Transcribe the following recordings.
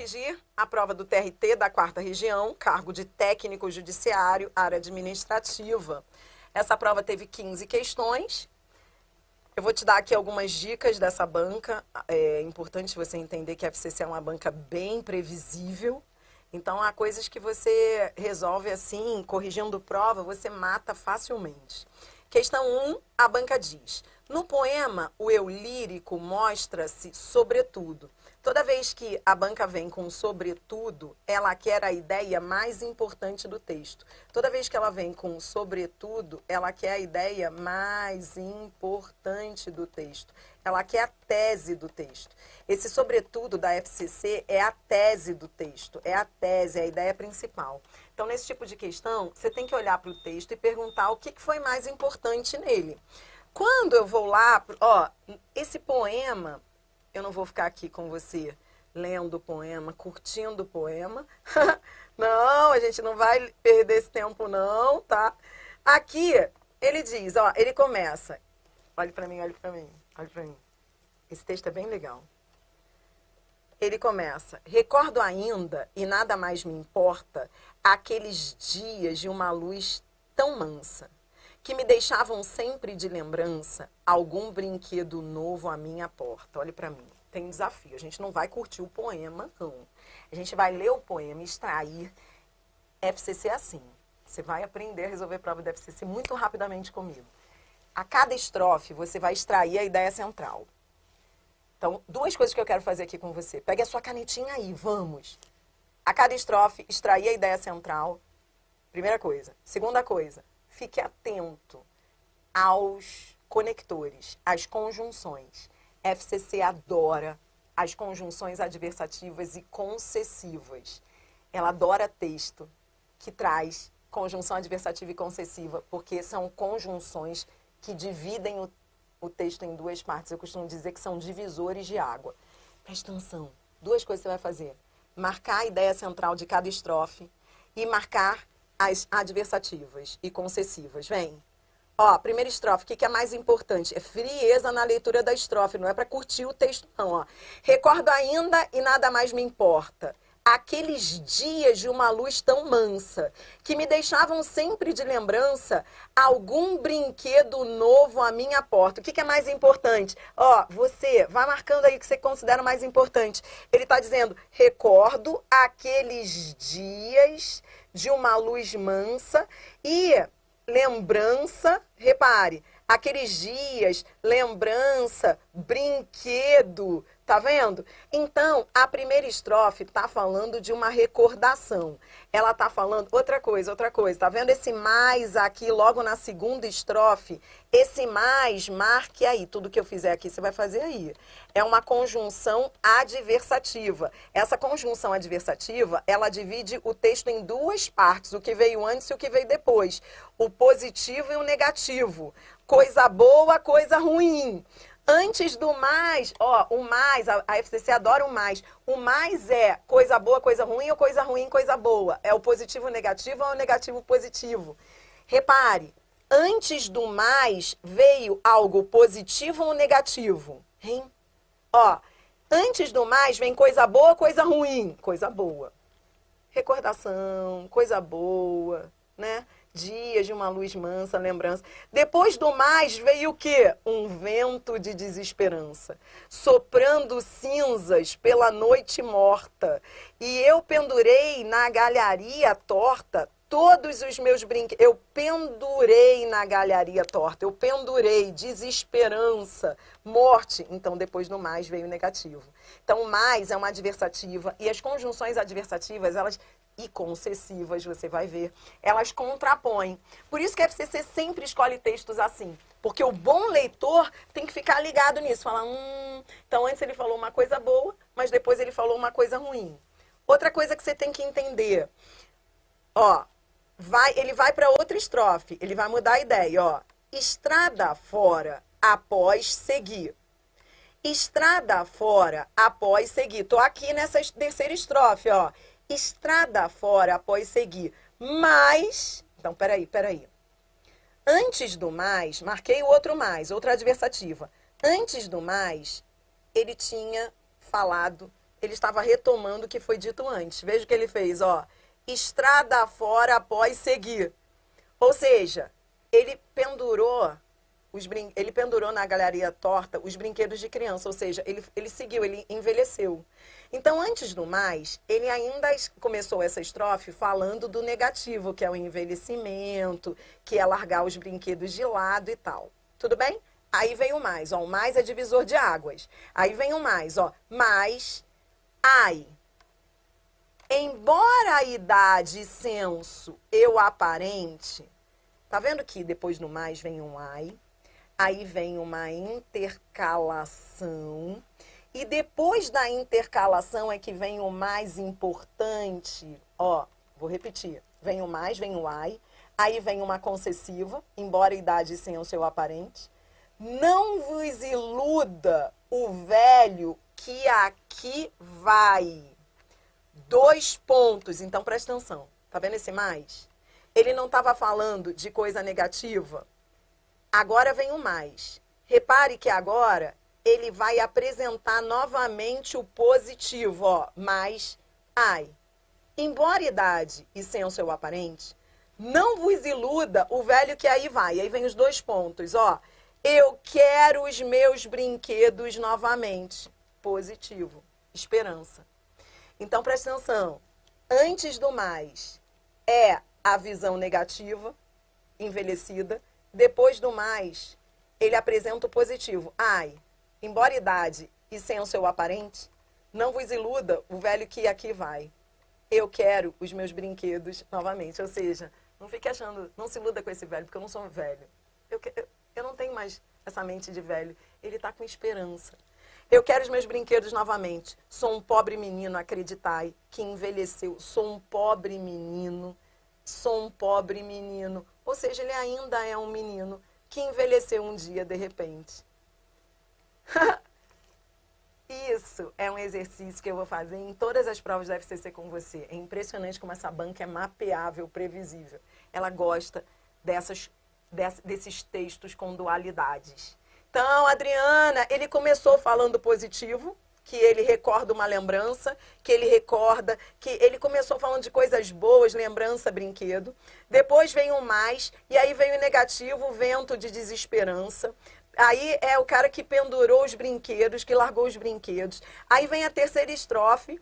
corrigir a prova do TRT da 4ª Região, cargo de técnico judiciário, área administrativa. Essa prova teve 15 questões. Eu vou te dar aqui algumas dicas dessa banca. É importante você entender que a FCC é uma banca bem previsível. Então, há coisas que você resolve assim, corrigindo prova, você mata facilmente. Questão 1, a banca diz: no poema, o eu lírico mostra-se sobretudo. Toda vez que a banca vem com sobretudo, ela quer a ideia mais importante do texto. Toda vez que ela vem com sobretudo, ela quer a ideia mais importante do texto. Ela quer a tese do texto. Esse sobretudo da FCC é a tese do texto, é a tese, é a ideia principal. Então, nesse tipo de questão, você tem que olhar para o texto e perguntar o que foi mais importante nele. Quando eu vou lá, esse poema, eu não vou ficar aqui com você lendo o poema, curtindo o poema. Não, a gente não vai perder esse tempo não, tá? Aqui, ele diz, ele começa. Olhe para mim, olhe para mim, olhe para mim. Esse texto é bem legal. Ele começa: recordo ainda, e nada mais me importa, aqueles dias de uma luz tão mansa, que me deixavam sempre de lembrança algum brinquedo novo à minha porta. Olhe para mim, tem um desafio. A gente não vai curtir o poema, não. A gente vai ler o poema, extrair. FCC é assim. Você vai aprender a resolver prova da FCC muito rapidamente comigo. A cada estrofe, você vai extrair a ideia central. Então, duas coisas que eu quero fazer aqui com você. Pegue a sua canetinha aí, vamos. A cada estrofe, extrair a ideia central. Primeira coisa. Segunda coisa, fique atento aos conectores, às conjunções. FCC adora as conjunções adversativas e concessivas. Ela adora texto que traz conjunção adversativa e concessiva, porque são conjunções que dividem o texto em duas partes. Eu costumo dizer que são divisores de água. Presta atenção. Duas coisas você vai fazer. Marcar a ideia central de cada estrofe e marcar as adversativas e concessivas. Vem. Primeira estrofe, o que é mais importante? É frieza na leitura da estrofe, não é para curtir o texto, não. Recordo ainda e nada mais me importa. Aqueles dias de uma luz tão mansa, que me deixavam sempre de lembrança algum brinquedo novo à minha porta. O que é mais importante? Você vai marcando aí o que você considera mais importante. Ele está dizendo: recordo aqueles dias de uma luz mansa e lembrança, repare, aqueles dias, lembrança, brinquedo, tá vendo? Então, a primeira estrofe tá falando de uma recordação. Ela tá falando, outra coisa, tá vendo esse mais aqui logo na segunda estrofe? Esse mais, marque aí, tudo que eu fizer aqui você vai fazer aí. É uma conjunção adversativa. Essa conjunção adversativa, ela divide o texto em duas partes, o que veio antes e o que veio depois. O positivo e o negativo. Coisa boa, coisa ruim. Antes do mais, o mais, a FCC adora o mais. O mais é coisa boa, coisa ruim, ou coisa ruim, coisa boa. É o positivo negativo ou o negativo positivo. Repare, antes do mais veio algo positivo ou negativo? Hein? Antes do mais vem coisa boa, coisa ruim, coisa boa. Recordação, coisa boa, né? Dias de uma luz mansa, lembrança. Depois do mais veio o quê? Um vento de desesperança, soprando cinzas pela noite morta. E eu pendurei na galharia torta todos os meus brinquedos. Eu pendurei na galharia torta, eu pendurei desesperança, morte. Então, depois do mais veio o negativo. Então, o mais é uma adversativa. E as conjunções adversativas, elas... e concessivas, você vai ver, elas contrapõem. Por isso que a FCC sempre escolhe textos assim, porque o bom leitor tem que ficar ligado nisso, falar, então antes ele falou uma coisa boa, mas depois ele falou uma coisa ruim. Outra coisa que você tem que entender, ele vai para outra estrofe, ele vai mudar a ideia, estrada fora após seguir. Estrada fora após seguir. Tô aqui nessa terceira estrofe, estrada fora após seguir, mas... Então, peraí. Antes do mais, marquei o outro mais, outra adversativa. Antes do mais, ele tinha falado ele estava retomando o que foi dito antes. Veja o que ele fez, ó. Estrada fora após seguir. Ou seja, ele pendurou ele pendurou na galeria torta os brinquedos de criança, ou seja, ele seguiu, ele envelheceu. Então, antes do mais, ele ainda começou essa estrofe falando do negativo, que é o envelhecimento, que é largar os brinquedos de lado e tal. Tudo bem? Aí vem o mais, ó, o mais é divisor de águas. Aí vem o mais, ó, mas, ai, embora a idade e senso eu aparente, tá vendo que depois do mais vem um ai, aí vem uma intercalação, e depois da intercalação é que vem o mais importante, ó, vou repetir, vem o mais, vem o ai, aí vem uma concessiva, embora a idade e senso eu aparente, não vos iluda o velho que aqui vai. 2 pontos, então presta atenção. Tá vendo esse mais? Ele não estava falando de coisa negativa. Agora vem o mais. Repare que agora ele vai apresentar novamente o positivo, ó. Mas, ai, embora idade e senso eu aparente, não vos iluda o velho que aí vai. Aí vem os 2 pontos, ó. Eu quero os meus brinquedos novamente. Positivo. Esperança. Então, presta atenção. Antes do mais, é a visão negativa, envelhecida. Depois do mais, ele apresenta o positivo. Ai, embora idade e senso eu aparente, não vos iluda o velho que aqui vai. Eu quero os meus brinquedos novamente. Ou seja, não fique achando, não se iluda com esse velho, porque eu não sou um velho. Eu não tenho mais essa mente de velho. Ele está com esperança. Eu quero os meus brinquedos novamente. Sou um pobre menino, acreditai, que envelheceu. Sou um pobre menino. Sou um pobre menino. Ou seja, ele ainda é um menino que envelheceu um dia de repente. Isso é um exercício que eu vou fazer em todas as provas da FCC com você. É impressionante como essa banca é mapeável, previsível. Ela gosta desses textos com dualidades. Então, Adriana, ele começou falando positivo, que ele recorda uma lembrança, que ele recorda, que ele começou falando de coisas boas, lembrança, brinquedo. Depois vem o mais, e aí vem o negativo, o vento de desesperança. Aí é o cara que pendurou os brinquedos, que largou os brinquedos. Aí vem a terceira estrofe.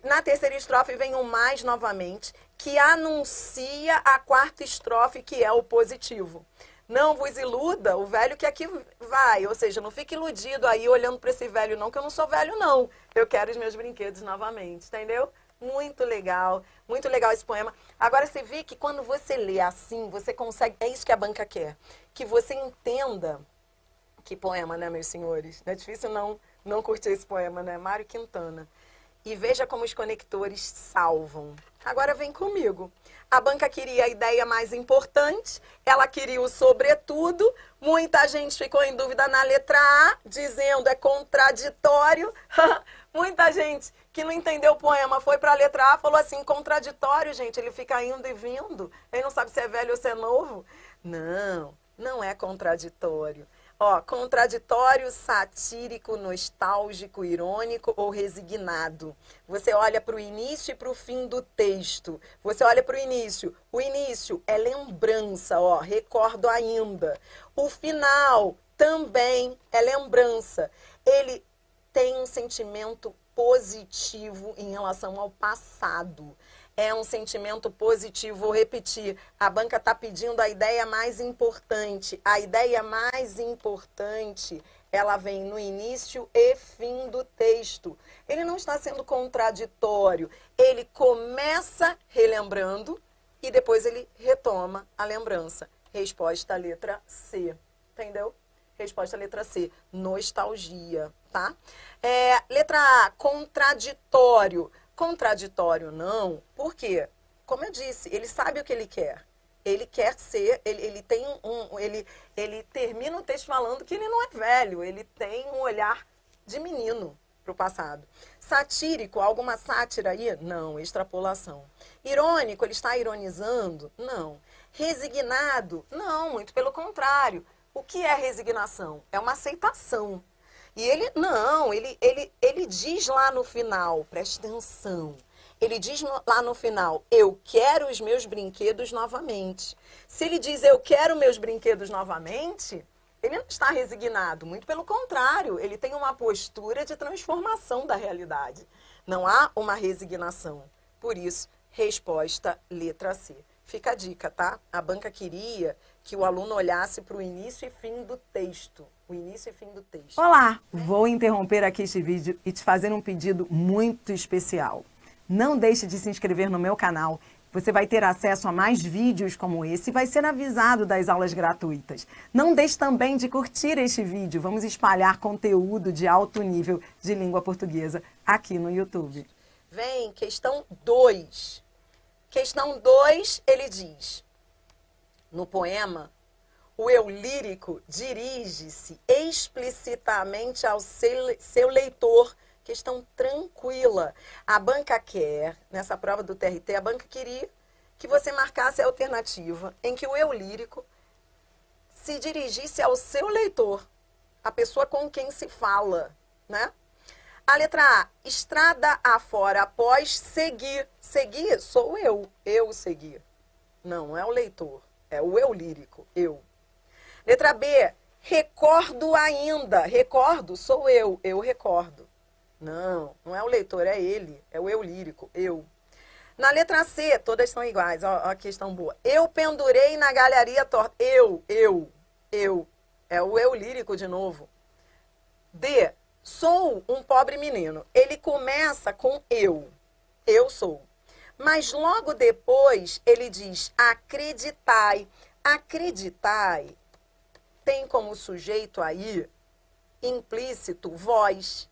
Na terceira estrofe vem o mais novamente, que anuncia a quarta estrofe, que é o positivo. Não vos iluda o velho que aqui vai. Ou seja, não fique iludido aí olhando para esse velho não, que eu não sou velho não. Eu quero os meus brinquedos novamente, entendeu? Muito legal esse poema. Agora você vê que quando você lê assim, você consegue... É isso que a banca quer. Que você entenda... Que poema, né, meus senhores? Não é difícil não curtir esse poema, né? Mário Quintana. E veja como os conectores salvam. Agora vem comigo. A banca queria a ideia mais importante, ela queria o sobretudo. Muita gente ficou em dúvida na letra A, dizendo é contraditório. Muita gente que não entendeu o poema foi para a letra A, falou assim, contraditório, gente, ele fica indo e vindo. Ele não sabe se é velho ou se é novo. Não é contraditório. Ó, contraditório, satírico, nostálgico, irônico ou resignado. Você olha para o início e para o fim do texto. Você olha para o início. O início é lembrança, ó, recordo ainda. O final também é lembrança. Ele tem um sentimento positivo em relação ao passado. É um sentimento positivo, vou repetir, a banca está pedindo a ideia mais importante. A ideia mais importante, ela vem no início e fim do texto. Ele não está sendo contraditório, ele começa relembrando e depois ele retoma a lembrança. Resposta letra C, entendeu? Resposta letra C, nostalgia, tá? Letra A, contraditório. Contraditório não, por quê? Como eu disse, ele sabe o que ele quer. Ele quer ser, ele termina o texto falando que ele não é velho, ele tem um olhar de menino para o passado. Satírico, alguma sátira aí? Não, extrapolação. Irônico, ele está ironizando? Não. Resignado? Não, muito pelo contrário. O que é resignação? É uma aceitação. E ele, não, ele diz lá no final, preste atenção, ele diz lá no final, eu quero os meus brinquedos novamente. Se ele diz eu quero meus brinquedos novamente, ele não está resignado, muito pelo contrário, ele tem uma postura de transformação da realidade. Não há uma resignação. Por isso, resposta letra C. Fica a dica, tá? A banca queria que o aluno olhasse para o início e fim do texto. O início e fim do texto. Olá! Vou interromper aqui este vídeo e te fazer um pedido muito especial. Não deixe de se inscrever no meu canal. Você vai ter acesso a mais vídeos como esse e vai ser avisado das aulas gratuitas. Não deixe também de curtir este vídeo. Vamos espalhar conteúdo de alto nível de língua portuguesa aqui no YouTube. Vem, questão 2. Questão 2, ele diz, no poema, o eu lírico dirige-se explicitamente ao seu leitor. Questão tranquila. A banca quer, nessa prova do TRT, a banca queria que você marcasse a alternativa em que o eu lírico se dirigisse ao seu leitor, a pessoa com quem se fala, né? A letra A, estrada afora após seguir. Seguir sou eu seguir. Não é o leitor, é o eu lírico, eu. Letra B, recordo ainda. Recordo sou eu recordo. Não, não é o leitor, é ele, é o eu lírico, eu. Na letra C, todas são iguais, ó a questão boa. Eu pendurei na galharia torta. Eu. É o eu lírico de novo. D, sou um pobre menino. Ele começa com eu sou. Mas logo depois ele diz acreditai. Acreditai tem como sujeito aí implícito vós.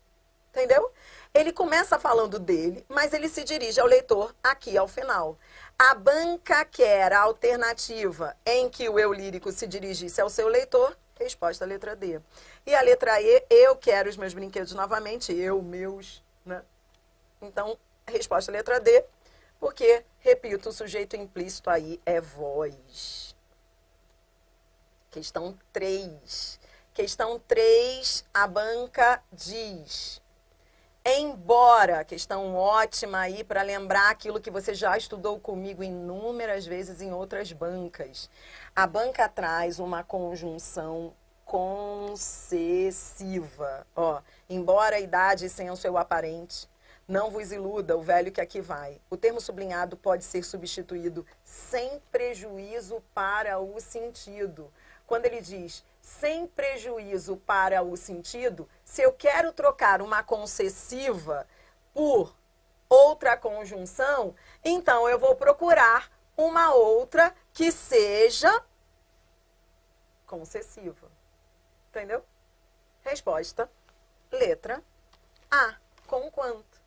Entendeu? Ele começa falando dele, mas ele se dirige ao leitor aqui ao final. A banca quer a alternativa em que o eu lírico se dirigisse ao seu leitor. Resposta letra D. E a letra E, eu quero os meus brinquedos novamente, meus, né? Então, resposta letra D, porque, repito, o sujeito implícito aí é vós. Questão 3. Questão 3, a banca diz... Embora, questão ótima aí para lembrar aquilo que você já estudou comigo inúmeras vezes em outras bancas. A banca traz uma conjunção concessiva. Ó, embora a idade e senso eu aparente, não vos iluda o velho que aqui vai. O termo sublinhado pode ser substituído sem prejuízo para o sentido. Quando ele diz sem prejuízo para o sentido, se eu quero trocar uma concessiva por outra conjunção, então eu vou procurar uma outra que seja concessiva. Entendeu? Resposta, letra A, com quanto.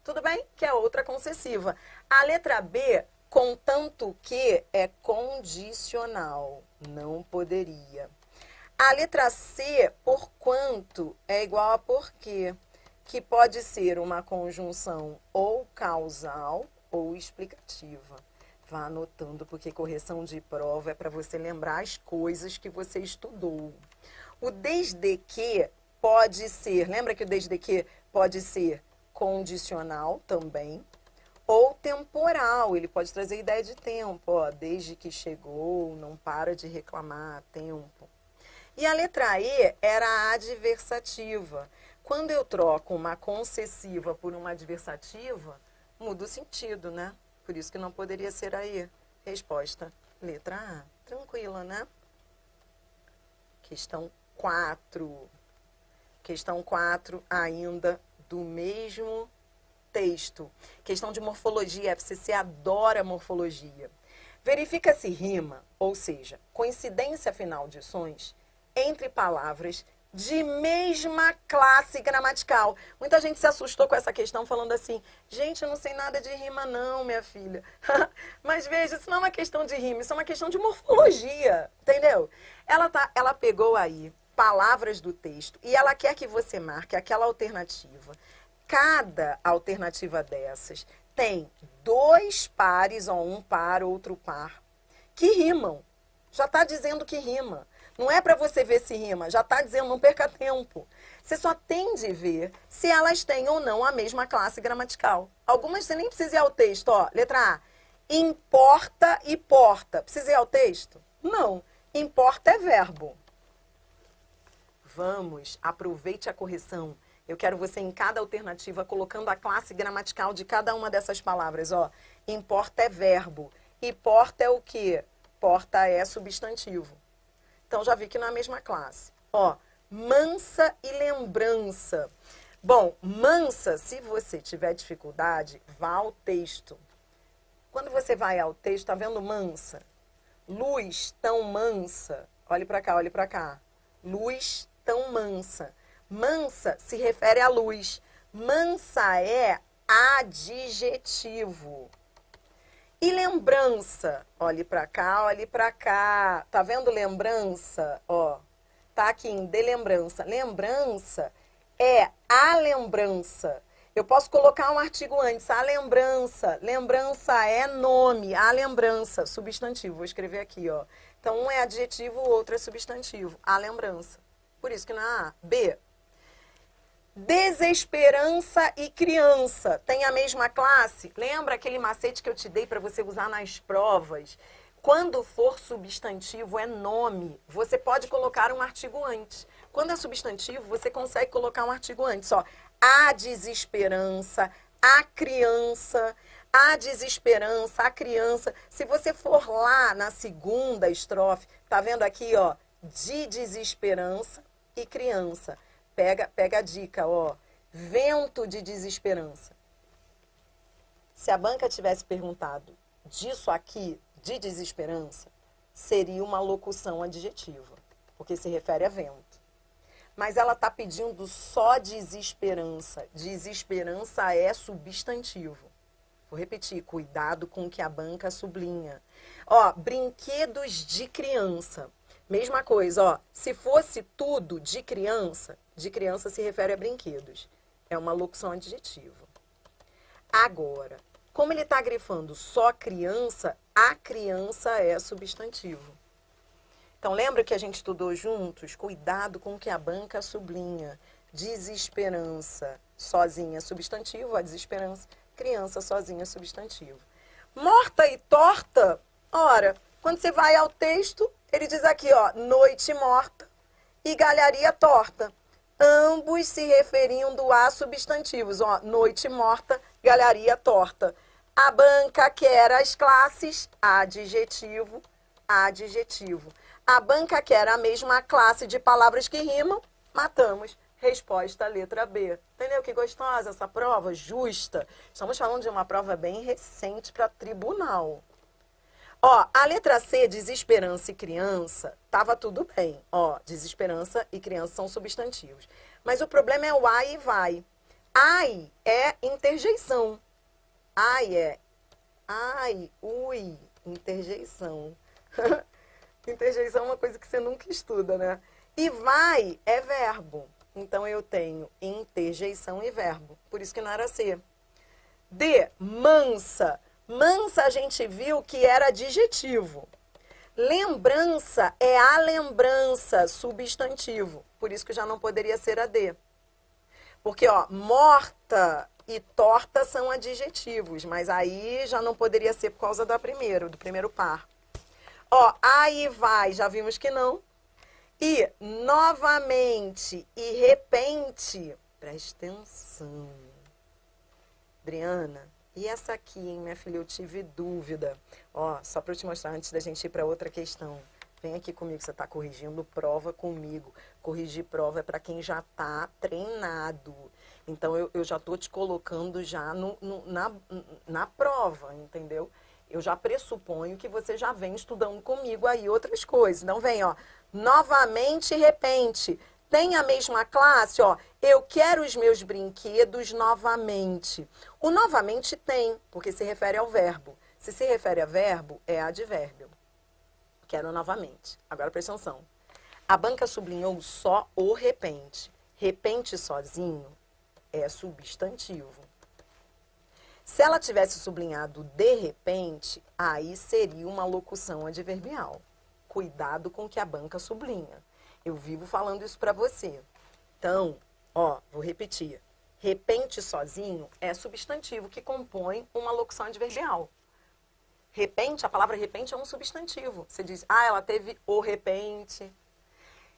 Tudo bem? Que é outra concessiva. A letra B, contanto que, é condicional. Não poderia. A letra C, por quanto, é igual a porque, que pode ser uma conjunção ou causal ou explicativa. Vá anotando, porque correção de prova é para você lembrar as coisas que você estudou. O desde que pode ser, lembra que o desde que pode ser condicional também, ou temporal, ele pode trazer ideia de tempo, ó, desde que chegou, não para de reclamar, tempo. E a letra E era a adversativa. Quando eu troco uma concessiva por uma adversativa, muda o sentido, né? Por isso que não poderia ser a E. Resposta, letra A. Tranquila, né? Questão 4. Questão 4 ainda do mesmo texto. Questão de morfologia, a FCC adora morfologia. Verifica se rima, ou seja, coincidência final de sons entre palavras de mesma classe gramatical. Muita gente se assustou com essa questão falando assim, gente, eu não sei nada de rima não, minha filha. Mas veja, isso não é uma questão de rima, isso é uma questão de morfologia, entendeu? Ela pegou aí palavras do texto e ela quer que você marque aquela alternativa. Cada alternativa dessas tem dois pares, ó, um par, outro par, que rimam. Já está dizendo que rima. Não é para você ver se rima, já está dizendo, não perca tempo. Você só tem de ver se elas têm ou não a mesma classe gramatical. Algumas você nem precisa ir ao texto, ó. Letra A. Importa e porta. Precisa ir ao texto? Não. Importa é verbo. Vamos, aproveite a correção. Eu quero você em cada alternativa colocando a classe gramatical de cada uma dessas palavras, ó. Importa é verbo. E porta é o quê? Porta é substantivo. Então, já vi que não é a mesma classe. Ó, mansa e lembrança. Bom, mansa, se você tiver dificuldade, vá ao texto. Quando você vai ao texto, tá vendo mansa? Luz tão mansa. Olhe para cá, olhe para cá. Luz tão mansa. Mansa se refere à luz. Mansa é adjetivo. E lembrança? Olhe para cá, olhe para cá. Tá vendo lembrança? Ó, tá aqui em de lembrança. Lembrança é a lembrança. Eu posso colocar um artigo antes. A lembrança. Lembrança é nome. A lembrança, substantivo. Vou escrever aqui, ó. Então, um é adjetivo, o outro é substantivo. A lembrança. Por isso que não é A. B. Desesperança e criança. Tem a mesma classe? Lembra aquele macete que eu te dei para você usar nas provas? Quando for substantivo, é nome. Você pode colocar um artigo antes. Quando é substantivo, você consegue colocar um artigo antes. Ó, a desesperança, a criança, a desesperança, a criança. Se você for lá na segunda estrofe, tá vendo aqui, ó, de desesperança e criança. Pega a dica, ó. Vento de desesperança. Se a banca tivesse perguntado disso aqui, de desesperança, seria uma locução adjetiva, porque se refere a vento. Mas ela está pedindo só desesperança. Desesperança é substantivo. Vou repetir, cuidado com o que a banca sublinha. Ó, brinquedos de criança. Mesma coisa, ó. Se fosse tudo de criança se refere a brinquedos. É uma locução adjetiva. Agora, como ele está grifando só criança, a criança é substantivo. Então, lembra que a gente estudou juntos? Cuidado com o que a banca sublinha. Desesperança, sozinha, substantivo. A desesperança, criança, sozinha, substantivo. Morta e torta, ora, quando você vai ao texto, ele diz aqui, ó, noite morta e galharia torta. Ambos se referindo a substantivos, ó, noite morta, galharia torta. A banca quer as classes, adjetivo, adjetivo. A banca quer a mesma classe de palavras que rimam, matamos. Resposta, letra B. Entendeu que gostosa essa prova? Justa. Estamos falando de uma prova bem recente para tribunal. Ó, a letra C, desesperança e criança, tava tudo bem. Ó, desesperança e criança são substantivos. Mas o problema é o ai e vai. Ai é interjeição. Ai é ai, ui, interjeição. Interjeição é uma coisa que você nunca estuda, né? E vai é verbo. Então, eu tenho interjeição e verbo. Por isso que não era C. D, mansa. Mansa a gente viu que era adjetivo. Lembrança é a lembrança, substantivo. Por isso que já não poderia ser a D. Porque, ó, morta e torta são adjetivos. Mas aí já não poderia ser por causa do primeiro par. Ó, aí vai, já vimos que não. E novamente e repente, presta atenção. Adriana, e essa aqui, hein, minha filha, eu tive dúvida. Ó, só para eu te mostrar antes da gente ir para outra questão. Vem aqui comigo, você está corrigindo prova comigo. Corrigir prova é para quem já está treinado. Então, eu já estou te colocando já na prova, entendeu? Eu já pressuponho que você já vem estudando comigo aí outras coisas. Não vem, ó, novamente e repente. Tem a mesma classe, ó, eu quero os meus brinquedos novamente. O novamente tem, porque se refere ao verbo. Se se refere a verbo, é advérbio. Quero novamente. Agora presta atenção. A banca sublinhou só o repente. Repente sozinho é substantivo. Se ela tivesse sublinhado de repente, aí seria uma locução adverbial. Cuidado com o que a banca sublinha. Eu vivo falando isso para você. Então, Ó, vou repetir. Repente sozinho é substantivo que compõe uma locução adverbial. Repente, a palavra repente é um substantivo. Você diz, ela teve o repente.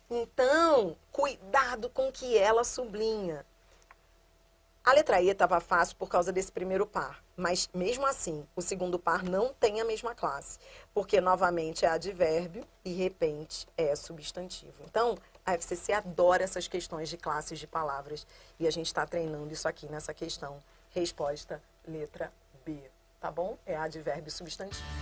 Então, cuidado com o que ela sublinha. A letra E estava fácil por causa desse primeiro par, mas mesmo assim, o segundo par não tem a mesma classe, porque novamente é advérbio e repente é substantivo. Então, a FCC adora essas questões de classes de palavras e a gente está treinando isso aqui nessa questão. Resposta, letra B, tá bom? É advérbio substantivo.